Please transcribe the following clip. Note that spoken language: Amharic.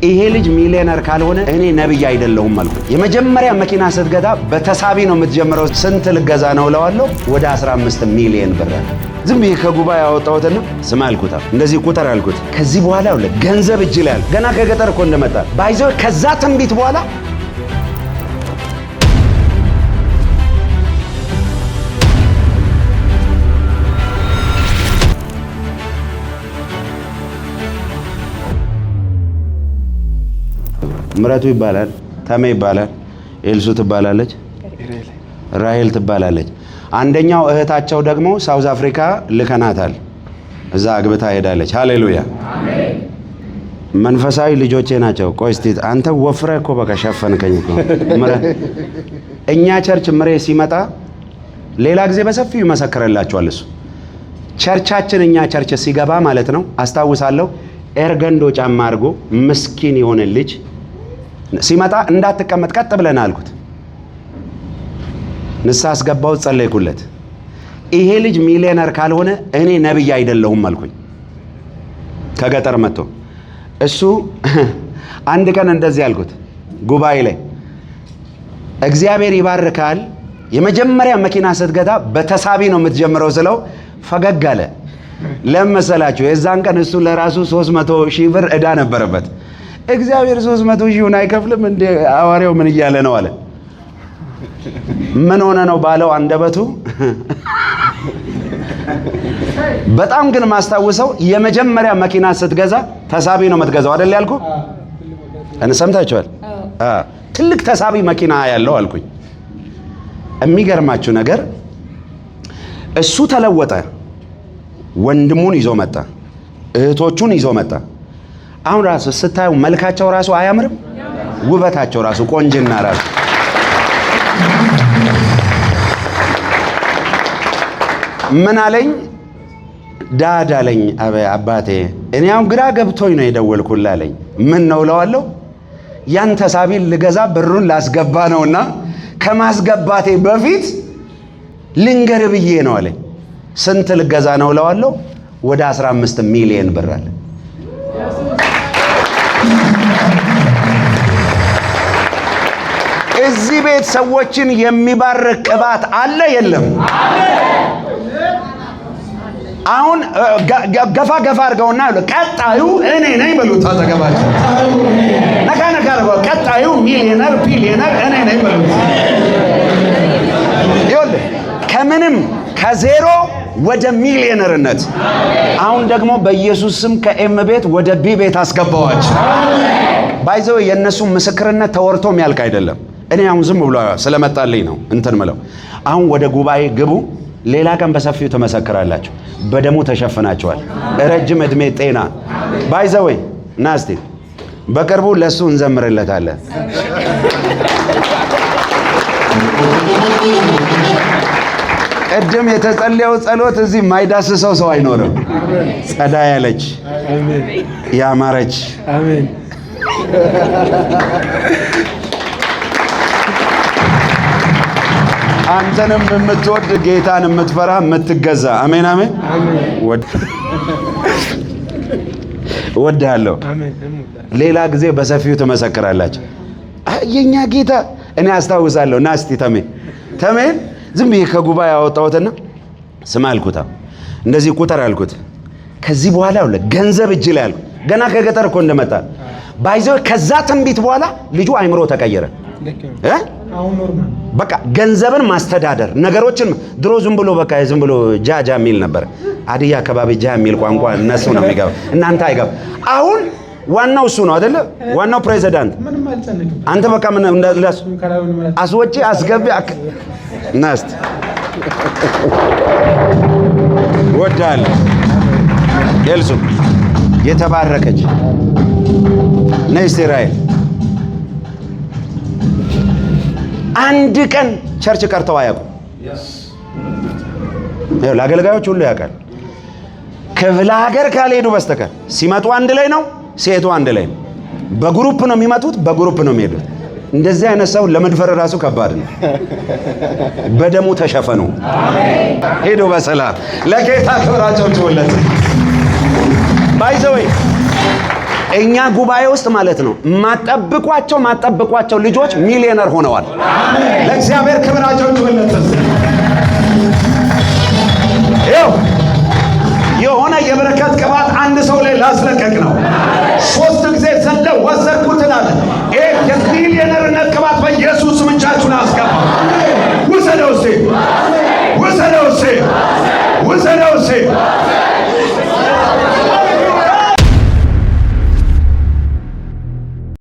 ይሄ ልጅ ሚሊዮነር ካልሆነ እኔ ነብይ አይደለሁም አልኩ። የመጀመሪያ መኪና ስትገዛ በተሳቢ ነው የምትጀምረው። ስንት ልገዛ ነው እለዋለሁ። ወደ 15 ሚሊዮን ብር ዝም ብዬ ከጉባኤ አወጣሁትና ስማ አልኩት፣ እንደዚህ ቁጥር አልኩት። ከዚህ በኋላ ገንዘብ እጅ ላይ ገና ከገጠር እኮ እንደመጣ ባይዘው ከዛ ትንቢት በኋላ ምረቱ ይባላል፣ ተሜ ይባላል፣ ኤልሱ ትባላለች፣ ራሄል ትባላለች። አንደኛው እህታቸው ደግሞ ሳውዝ አፍሪካ ልከናታል። እዛ አግብታ ሄዳለች። ሃሌሉያ አሜን። መንፈሳዊ ልጆቼ ናቸው። ቆይ እስቲ አንተ ወፍረህ እኮ በቃ ሸፈንከኝ እኮ እኛ ቸርች ምሬ ሲመጣ ሌላ ጊዜ በሰፊው ይመሰክርላችኋል። እሱ ቸርቻችን እኛ ቸርች ሲገባ ማለት ነው አስታውሳለሁ። ኤርገንዶ ጫማ አድርጎ ምስኪን የሆነ ልጅ ሲመጣ እንዳትቀመጥ ቀጥ ብለን አልኩት። ንስሐ አስገባው፣ ጸለይኩለት። ይሄ ልጅ ሚሊዮነር ካልሆነ እኔ ነብይ አይደለሁም አልኩኝ። ከገጠር መጥቶ እሱ አንድ ቀን እንደዚህ አልኩት ጉባኤ ላይ፣ እግዚአብሔር ይባርካል፣ የመጀመሪያ መኪና ስትገዛ በተሳቢ ነው የምትጀምረው ስለው ፈገግ አለ። ለምን መሰላችሁ? የዛን ቀን እሱ ለራሱ 300,000 ብር ዕዳ ነበረበት። እግዚአብሔር 300,000 አይከፍልም እንደ አዋሪው ምን እያለ ነው አለ። ምን ሆነ ነው ባለው አንደበቱ። በጣም ግን ማስታውሰው የመጀመሪያ መኪና ስትገዛ ተሳቢ ነው የምትገዛው አይደል ያልኩ? ሰምታችኋል? ትልቅ ተሳቢ መኪና ያለው አልኩኝ። የሚገርማችሁ ነገር እሱ ተለወጠ። ወንድሙን ይዞ መጣ፣ እህቶቹን ይዞ መጣ። አሁን ራሱ ስታዩ መልካቸው ራሱ አያምርም? ውበታቸው ራሱ ቆንጅና ራሱ ምን አለኝ? ዳድ አለኝ። አባቴ እኔ አሁን ግራ ገብቶኝ ነው የደወልኩልህ አለኝ። ምን ነው እለዋለሁ። ያን ተሳቢ ልገዛ ብሩን ላስገባ ነውና ከማስገባቴ በፊት ልንገር ብዬ ነው አለኝ። ስንት ልገዛ ነው እለዋለሁ። ወደ 15 ሚሊዮን ብር አለ። እዚህ ቤት ሰዎችን የሚባርክ ቅባት አለ የለም? አሁን ገፋ አድርገውና ቀጣዩ እኔ ነኝ በሉት። አጠገባቸው ነካ አድርገው ቀጣዩ ሚሊዮነር ቢሊዮነር እኔ ነኝ በሉት። ይኸውልህ ከምንም ከዜሮ ወደ ሚሊዮነርነት አሁን ደግሞ በኢየሱስ ስም ከኤም ቤት ወደ ቢ ቤት አስገባዋቸው። ባይዘው የነሱ ምስክርነት ተወርቶ የሚያልቅ አይደለም። እኔ አሁን ዝም ብሎ ስለመጣልኝ ነው እንትን ምለው። አሁን ወደ ጉባኤ ግቡ። ሌላ ቀን በሰፊው ተመሰክራላችሁ። በደሙ ተሸፍናችኋል። ረጅም እድሜ፣ ጤና። ባይዘው ናስቲ በቅርቡ ለሱ እንዘምርለታለን። ቅድም የተጸለየው ጸሎት እዚህ ማይዳስሰው ሰው አይኖርም። ጸዳ ያለች ያማረች አሜን። አንተንም የምትወድ ጌታን የምትፈራ የምትገዛ አሜን አሜን። ወዳለው ሌላ ጊዜ በሰፊው ተመሰክራላችሁ። የኛ ጌታ እኔ አስታውሳለሁ። ናስቲ ተሜን ዝም ብዬ ከጉባኤ አወጣሁትና ስማ አልኩት፣ እንደዚህ ቁጥር አልኩት። ከዚህ በኋላ ገንዘብ እጅ ላይ አልኩት። ገና ከገጠር እኮ እንደመጣ ባይዘው ከዛ ትንቢት በኋላ ልጁ አይምሮ ተቀየረ። በቃ ገንዘብን ማስተዳደር ነገሮችን ድሮ ዝም ብሎ ጃጃ የሚል ነበር። አዲያ አካባቢ ጃ የሚል ቋንቋ እነሱ ነው የሚገባ፣ እናንተ አይገባ። አሁን ዋናው እሱ ነው አይደለ? ዋናው ፕሬዚዳንት አንተ በቃ ምን እንደላስ አስወጪ አስገቢ ናስት ወዳል ኤልሱ የተባረከች ነይስ ራይል አንድ ቀን ቸርች ቀርተው አያውቁም። ይኸው ለአገልጋዮች ሁሉ ያውቃል። ክፍለ ሀገር ካልሄዱ በስተቀር ሲመጡ አንድ ላይ ነው፣ ሲሄዱ አንድ ላይ ነው። በግሩፕ ነው የሚመጡት፣ በግሩፕ ነው የሚሄዱት። እንደዚህ አይነት ሰው ለመድፈር ራሱ ከባድ ነው። በደሙ ተሸፈኑ። ሄዶ በሰላም ለጌታ ክብራቸው ትውለት ባይዘው እኛ ጉባኤ ውስጥ ማለት ነው ማጠብቋቸው ልጆች ሚሊዮነር ሆነዋል። ለእግዚአብሔር ክብራቸው ይሁንለት። የሆነ የበረከት ቅባት አንድ ሰው ላይ ላስለቀቅ ነው። 3 ጊዜ ዘለው ወሰድኩት አለ። ይሄ የሚሊዮነርነት ቅባት በኢየሱስ ስም እጃችሁን አስገባ። ውሰደው።